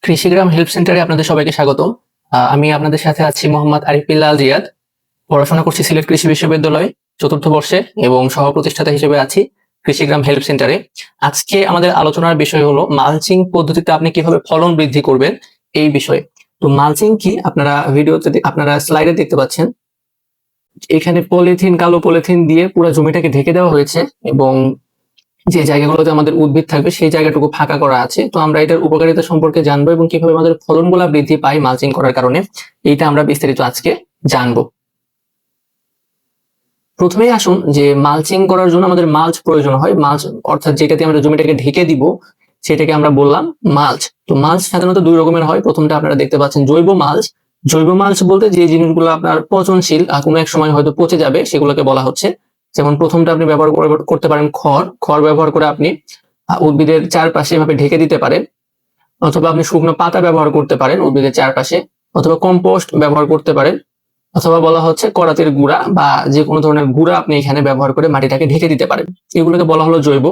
কৃষিগ্রাম help সেন্টারে আপনাদের সবাইকে স্বাগতম। আমি আপনাদের সাথে আছি মোহাম্মদ আরিফুল্লাহ রিয়াদ। পড়াশোনা করছি সিলেট কৃষি বিশ্ববিদ্যালয়ে চতুর্থ বর্ষে এবং সহ প্রতিষ্ঠাতা হিসেবে আছি কৃষিগ্রাম হেল্প সেন্টারে। আজকে আমাদের আলোচনার বিষয় হলো মালচিং পদ্ধতিতে আপনি কিভাবে ফলন বৃদ্ধি করবেন এই বিষয়ে। তো মালচিং কি আপনারা ভিডিওতে আপনারা স্লাইডে দেখতে পাচ্ছেন। এখানে কালো পলিথিন দিয়ে পুরো জমিটাকে ঢেকে দেওয়া হয়েছে এবং যে জায়গাগুলোতে আমাদের উদ্ভিদ থাকবে সেই জায়গাটুকু ফাঁকা করা আছে। তো আমরা এটার উপকারিতা সম্পর্কে জানবো এবং কিভাবে আমাদের ফলনগুলো বৃদ্ধি পায় মালচিং করার কারণে, এইটা আমরা বিস্তারিত আজকে জানবো। প্রথমেই আসুন যে মালচিং করার জন্য আমাদের মালচ প্রয়োজন হয়। মালচ অর্থাৎ যেটাতে আমরা জমিটাকে ঢেকে দিব সেটাকে আমরা বললাম মালচ। তো মালচ সাধারণত দুই রকমের হয়। প্রথমটা আপনারা দেখতে পাচ্ছেন জৈব মালচ। জৈব মালচ বলতে যে জিনিসগুলো আপনার পচনশীল, কোনো এক সময় হয়তো পচে যাবে, সেগুলোকে বলা হচ্ছে। যেমন প্রথমটা আপনি ব্যবহার করতে পারেন খড় ব্যবহার করে আপনি উদ্ভিদের চারপাশে এভাবে ঢেকে দিতে পারেন, অথবা আপনি শুকনো পাতা ব্যবহার করতে পারেন উদ্ভিদের চারপাশে, অথবা কম্পোস্ট ব্যবহার করতে পারেন, অথবা বলা হচ্ছে করাতের গুঁড়া বা যে কোনো ধরনের গুঁড়া আপনি এখানে ব্যবহার করে মাটিটাকে ঢেকে দিতে পারেন। এগুলোকে বলা হলো জৈব।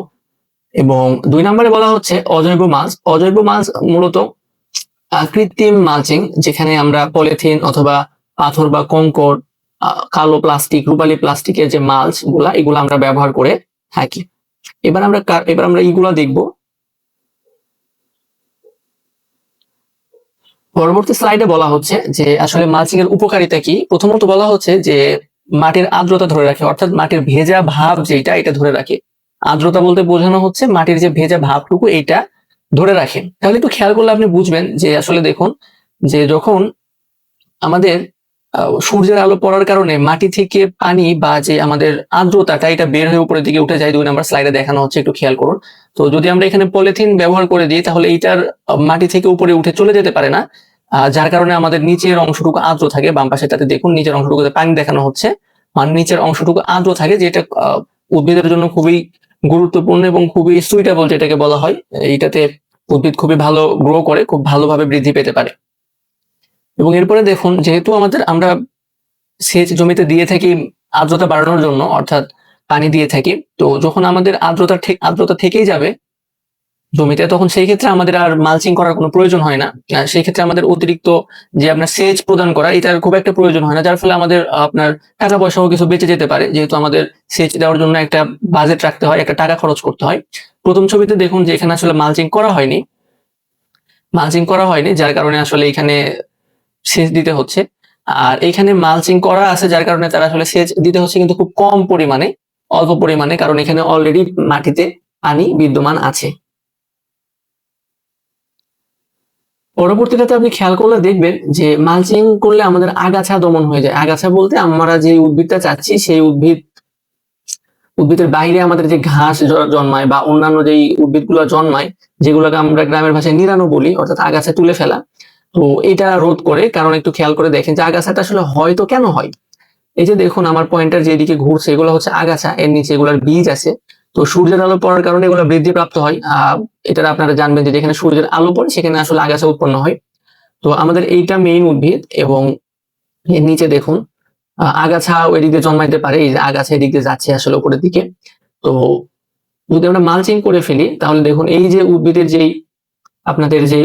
এবং 2 নম্বরে বলা হচ্ছে অজৈব মালচ। অজৈব মালচ মূলত কৃত্রিম মালচিং, যেখানে আমরা পলিথিন অথবা পাথর বা কংকর, কালো প্লাস্টিক, রূপালী প্লাস্টিকের যে মালচ এগুলো আমরা ব্যবহার করে থাকি। এবার আমরা এইগুলা দেখবো। পরবর্তী স্লাইডে বলা হচ্ছে যে আসলে মালচিং এর উপকারিতা কি। প্রথমত বলা হচ্ছে যে মাটির আর্দ্রতা ধরে রাখে, অর্থাৎ মাটির ভেজা ভাব যেটা এটা ধরে রাখে। আর্দ্রতা বলতে বোঝানো হচ্ছে মাটির যে ভেজা ভাবটুকু এইটা ধরে রাখে। তাহলে একটু খেয়াল করলে আপনি বুঝবেন যে আসলে দেখুন যে যখন আমাদের সূর্যের আলো পড়ার কারণে মাটি থেকে পানি বা যে আমাদের আর্দ্রতাটা এটা বের হয়ে উপরের দিকে উঠে যায়। 2 নম্বর স্লাইডে দেখানো হচ্ছে, একটু খেয়াল করুন। তো যদি আমরা এখানে পলিথিন ব্যবহার করে দিই তাহলে এইটার মাটি থেকে উপরে উঠে চলে যেতে পারে না, যার কারণে আমাদের নিচের অংশটুকু আর্দ্র থাকে। বাম পাশেটাতে দেখুন নিচের অংশটুকুতে পানি দেখানো হচ্ছে, মানে নিচের অংশটুকু আর্দ্র থাকে, যেটা উদ্ভিদের জন্য খুবই গুরুত্বপূর্ণ এবং খুবই সুইটেবল যেটাকে বলা হয়। এইটাতে উদ্ভিদ খুবই ভালো গ্রো করে, খুব ভালোভাবে বৃদ্ধি পেতে পারে। এবং এরপরে দেখুন, যেহেতু আমরা সেচ জমিতে দিয়ে থাকি আর্দ্রতা বাড়ানোর জন্য, অর্থাৎ পানি দিয়ে থাকি, তো যখন আমাদের আর্দ্রতা থেকেই যাবে জমিতে, তখন সেই ক্ষেত্রে আমাদের আর মালচিং করার কোনো প্রয়োজন হয় না। সেই ক্ষেত্রে আমাদের অতিরিক্ত যে আপনার সেচ প্রদান করা এটার খুব একটা প্রয়োজন হয় না, যার ফলে আমাদের আপনার টাকা পয়সাও কিছু বেঁচে যেতে পারে, যেহেতু আমাদের সেচ দেওয়ার জন্য একটা বাজেট রাখতে হয়, একটা টাকা খরচ করতে হয়। প্রথম ছবিতে দেখুন যে এখানে আসলে মালচিং করা হয়নি, যার কারণে আসলে এখানে সেচ দিতে হচ্ছে। আর এখানে মালচিং করা আছে যার কারণে তারা আসলে সেচ দিতে হচ্ছে, কিন্তু খুব কম পরিমাণে, অল্প পরিমাণে, কারণ এখানে অলরেডি মাটিতে পানি বিদ্যমান আছে। পরবর্তীটাতে আপনি খেয়াল করলে দেখবেন যে মালচিং করলে আমাদের আগাছা দমন হয়ে যায়। আগাছা বলতে আমরা যে উদ্ভিদটা চাচ্ছি সেই উদ্ভিদের বাইরে আমাদের যে ঘাস জন্মায় বা অন্যান্য যেই উদ্ভিদগুলো জন্মায়, যেগুলোকে আমরা গ্রামের ভাষায় নিড়ানো বলি, অর্থাৎ আগাছা তুলে ফেলা, তো এটা রোধ করে। কারণ একটু খেয়াল করে দেখেন যে আগাছাটা আসলে হয়তো কেন হয়। এই যে দেখুন আমার পয়েন্টার যেদিকে ঘুরছে, এগুলো হচ্ছে আগাছা, এর নিচে এগুলোর বীজ আছে। তো সূর্যের আলো পড়ার কারণে এগুলো বৃদ্ধি প্রাপ্ত হয়। এটা আপনারা জানবেন যে যেখানে সূর্যের আলো পড়ে সেখানে আসলে আগাছা উৎপন্ন হয়। তো আমাদের এইটা মেইন উদ্ভিদ, এবং এর নিচে দেখুন আগাছা এদিক দিয়ে জন্মাইতে পারে। এই যে আগাছা এদিক দিয়ে যাচ্ছে আসলে উপরের দিকে। তো যদি আমরা মালচিং করে ফেলি তাহলে দেখুন এই যে উদ্ভিদের যেই আপনাদের যে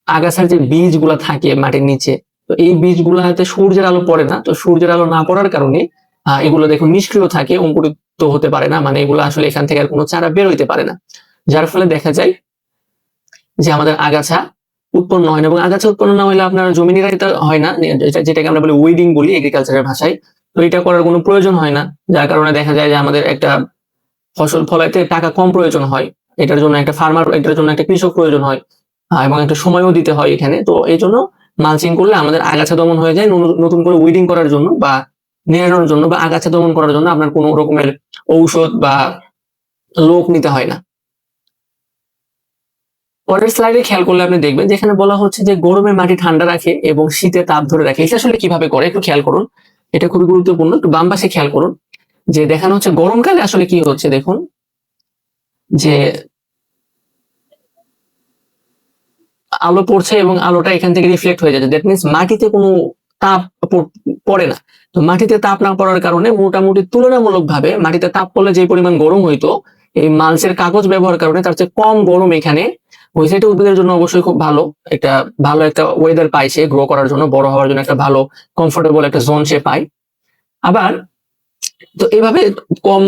আগাছার যে বীজগুলা থাকে মাটির নিচে, তো এই বীজগুলাতে সূর্যের আলো পড়ে না। তো সূর্যের আলো না পড়ার কারণে এগুলো দেখুন নিষ্ক্রিয় থাকে, অঙ্কুরিত হতে পারে না, মানে এগুলো আসলে এখান থেকে আর কোনো চারা বের হইতে পারে না, যার ফলে দেখা যায় যে আমাদের আগাছা উৎপন্ন হয় না। এবং আগাছা উৎপন্ন না হলে আপনার জমি নিড়াইতে হয় না, যেটাকে আমরা বলি উইডিং বলি এগ্রিকালচারের ভাষায়। তো এটা করার কোনো প্রয়োজন হয় না, যার কারণে দেখা যায় যে আমাদের একটা ফসল ফলাইতে টাকা কম প্রয়োজন হয়। এটার জন্য একটা কৃষক প্রয়োজন হয়, এবং একটা সময়ও দিতে হয় এখানে। তো এই জন্য মালচিং করলে আমাদের আগাছা দমন হয়ে যায়। নতুন করে উইডিং করার জন্য বা নিড়ানোর জন্য বা আগাছা দমন করার জন্য আপনার কোনো রকমের ঔষধ বা লোক নিতে হয় না। পরের স্লাইডে খেয়াল করলে আপনি দেখবেন যেখানে বলা হচ্ছে যে গরমে মাটি ঠান্ডা রাখে এবং শীতে তাপ ধরে রাখে। এটা আসলে কিভাবে করে একটু খেয়াল করুন, এটা খুবই গুরুত্বপূর্ণ। একটু বাম পাশে খেয়াল করুন যে দেখানো হচ্ছে গরমকালে আসলে কি হচ্ছে। দেখুন যে আলো পড়ছে এবং আলোটা এখান থেকে রিফ্লেক্ট হয়ে যাচ্ছে, দ্যাট মিনস মাটিতে কোনো তাপ পড়ে না। তো মাটিতে তাপ না পড়ার কারণে মোটামুটি তুলনামূলকভাবে মাটিতে তাপ পড়লে যে পরিমাণ গরম হইতো, এই মালচের কাগজ ব্যবহার কারণে তার চেয়ে কম গরম এখানে ওই সাইডে উদ্ভিদের জন্য অবশ্যই খুব ভালো একটা ওয়েদার পায়, সে গ্রো করার জন্য, বড় হওয়ার জন্য একটা ভালো কমফোর্টেবল একটা জোন সে পায়। আবার তো এইভাবে কম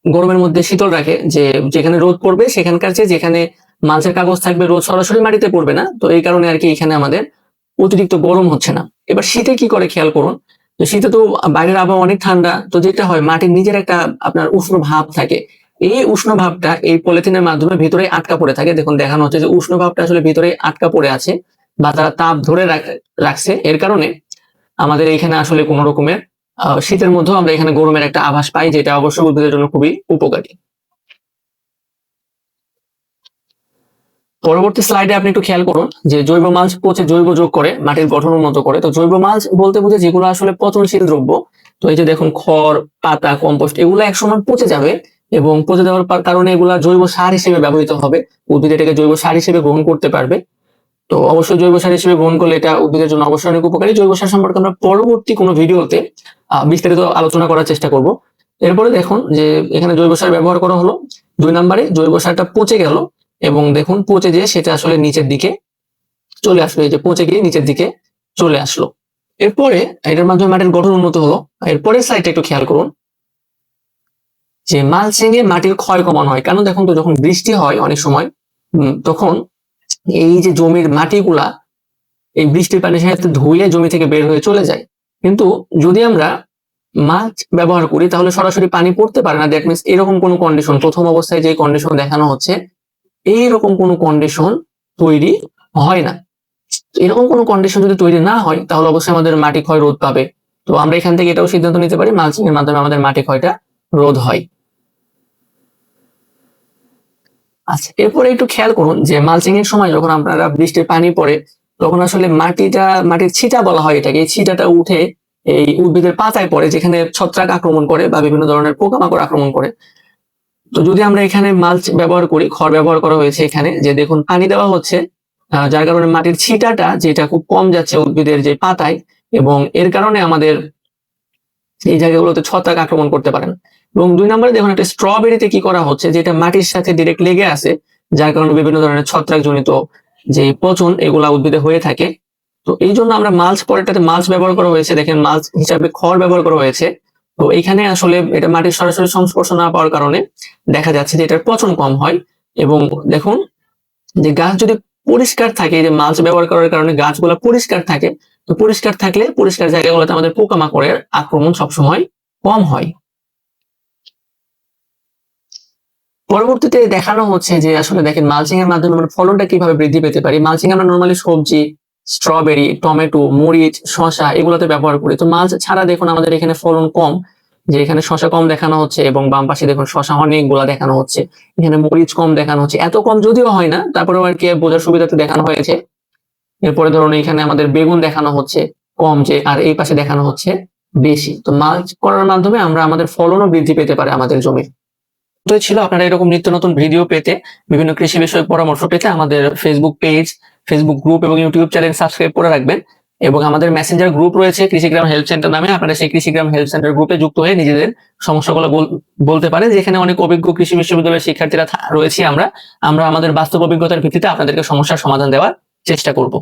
গরমের মধ্যে শীতল রাখে, যে যেখানে রোদ পড়বে সেখানকার চেয়ে যেখানে মালচের কাগজ থাকবে রোদ সরাসরি মাটিতে পড়বে না, তো এই কারণে আর কি এখানে আমাদের অতিরিক্ত গরম হচ্ছে না। এবার শীতে কি করে খেয়াল করুন, তো শীতে তো বাইরের আবহাওয়া অনেক ঠান্ডা, তো যেটা হয় মাটির নিজের একটা আপনার উষ্ণ ভাব থাকে, এই উষ্ণ ভাবটা এই পলিথিনের মাধ্যমে ভিতরে আটকা পড়ে থাকে। দেখুন দেখানো হচ্ছে যে উষ্ণ ভাবটা আসলে ভিতরে আটকা পড়ে আছে বা তারা তাপ ধরে রাখছে, এর কারণে আমাদের এখানে আসলে কোনো রকমের শীতের মধ্যেও আমরা এখানে গরমের একটা আভাস পাই, যেটা অবশ্যই উদ্ভিদের জন্য খুবই উপকারী। পরবর্তী স্লাইডে আপনি একটু খেয়াল করুন যে জৈব মাল্চ পচে জৈব যোগ করে মাটির গঠন উন্নত করে। তো জৈব মাল্চ বলতে বোঝে যেগুলো আসলে পচনশীল দ্রব্য। তো এই যে দেখুন খড়, পাতা, কম্পোস্ট এগুলো একসময় পচে যাবে এবং পচে যাওয়ার কারণে এগুলা জৈব সার হিসেবে ব্যবহৃত হবে, উদ্ভিদ এটাকে জৈব সার হিসেবে গ্রহণ করতে পারবে। তো অবশ্যই জৈব সার হিসেবে গ্রহণ করলে এটা উদ্ভিদের জন্য অবশ্যই অনেক উপকারী। জৈব সার সম্পর্কে আমরা পরবর্তী কোনো ভিডিওতে বিস্তারিত আলোচনা করার চেষ্টা করব। এরপরে দেখুন যে এখানে জৈব সার ব্যবহার করা হলো, 2 নম্বরে জৈব সারটা পচে গেল এবং দেখুন পচে যেয়ে সেটা আসলে নিচের দিকে চলে আসলো, এই যে পচে গিয়ে নিচের দিকে চলে আসলো। এরপরে এটার মাধ্যমে মাটির গঠন উন্নত হলো। এরপরে স্লাইডটা একটু খেয়াল করুন যে মালচিং এ মাটির ক্ষয় কমানো হয়। কারণ দেখুন তো যখন বৃষ্টি হয় অনেক সময় তখন এই যে জমির মাটিগুলা এই বৃষ্টির পানির সাথে ধুয়ে জমি থেকে বের হয়ে চলে যায়, কিন্তু যদি আমরা মাল্চ ব্যবহার করি তাহলে সরাসরি পানি পড়তে পারে না। দ্যাট মিনস এরকম কোনো কন্ডিশন, প্রথম অবস্থায় যে কন্ডিশন দেখানো হচ্ছে এইরকম কোনো কন্ডিশন তৈরি হয় না। এরকম কোনো কন্ডিশন যদি তৈরি না হয় তাহলে অবশ্যই আমাদের মাটি ক্ষয় রোধ পাবে। তো আমরা এখান থেকে এটাও সিদ্ধান্ত নিতে পারি মালচিং এর মাধ্যমে আমাদের মাটি ক্ষয়টা রোধ হয়। আচ্ছা, এরপরে একটু খেয়াল করুন যে মালচিং এর সময় যখন আপনারা বৃষ্টির পানি পড়ে তখন আসলে মাটির ছিটা বলা হয় এটাকে, এই ছিটাটা উঠে এই উদ্ভিদের পাতায় পড়ে, যেখানে ছত্রাক আক্রমণ করে বা বিভিন্ন ধরনের পোকামাকড় আক্রমণ করে। তো যদি আমরা এখানে মাল্চ ব্যবহার করি, খড় ব্যবহার করা হয়েছে এখানে, যে দেখুন পানি দেওয়া হচ্ছে যার কারণে মাটির ছিটাটা যেটা খুব কম যাচ্ছে উদ্ভিদের যে পাতায়, এবং এর কারণে আমাদের এই জায়গাগুলোতে ছত্রাক আক্রমণ করতে পারেন। এবং 2 নম্বরে দেখুন একটা স্ট্রবেরিতে কি করা হচ্ছে, যেটা মাটির সাথে ডিরেক্ট লেগে আছে, যার কারণে বিভিন্ন ধরনের ছত্রাক জনিত যে পচন এগুলা উদ্ভিদে হয়ে থাকে। তো এই জন্য আমরা পরেরটাতে মাল্চ ব্যবহার করা হয়েছে, দেখেন মাল্চ হিসাবে খড় ব্যবহার করা হয়েছে। তো এখানে আসলে এটা মাটির সরাসরি সংস্পর্শ না পাওয়ার কারণে দেখা যাচ্ছে যে এটার পচন কম হয়। এবং দেখুন যে গাছ যদি পরিষ্কার থাকে, যে মাল্চ ব্যবহার করার কারণে গাছগুলো পরিষ্কার থাকে, তো পরিষ্কার থাকলে পরিষ্কার জায়গাগুলোতে আমাদের পোকামাকড়ের আক্রমণ সবসময় কম হয়। পরবর্তীতে দেখানো হচ্ছে যে আসলে দেখেন মালচিং এর মাধ্যমে আমরা ফলনটা কিভাবে বৃদ্ধি পেতে পারি। মালচিং আমরা নরমালি সবজি, স্ট্রবেরি, টমেটো, মরিচ, শসা এগুলোতে ব্যবহার করি। তো মালচ ছাড়া দেখুন আমাদের এখানে ফলন কম, যে এখানে শসা কম দেখানো হচ্ছে এবং বাম পাশে দেখুন শসা অনেকগুলা দেখানো হচ্ছে, এখানে মরিচ কম দেখানো হচ্ছে। এত কম যদিও হয় না, তারপরেও আর কি বোঝার সুবিধাতে দেখানো হয়েছে। এরপরে ধরুন এখানে আমাদের বেগুন দেখানো হচ্ছে কম, যে আর এই পাশে দেখানো হচ্ছে বেশি। তো মাল্চ করার মাধ্যমে আমরা আমাদের ফলনও বৃদ্ধি পেতে পারে আমাদের জমির। তো ছিল আপনারা এরকম নিত্য নতুন ভিডিও পেতে, বিভিন্ন কৃষি বিষয়ক পরামর্শ পেতে আমাদের ফেসবুক পেজ, ফেসবুক গ্রুপ এবং ইউটিউব চ্যানেল সাবস্ক্রাইব করে রাখবেন। এবং আমাদের মেসেঞ্জার গ্রুপ রয়েছে কৃষিগ্রাম হেল্প সেন্টার নামে, আপনারা সেই কৃষিগ্রাম হেল্প সেন্টার গ্রুপে যুক্ত হয়ে নিজেদের সমস্যাগুলো বলতে পারেন, যেখানে অনেক অভিজ্ঞ কৃষি বিশ্ববিদ্যালয়ের শিক্ষার্থীরা রয়েছি। আমরা আমাদের বাস্তব অভিজ্ঞতার ভিত্তিতে আপনাদেরকে সমস্যার সমাধান দেওয়ার চেষ্টা করব।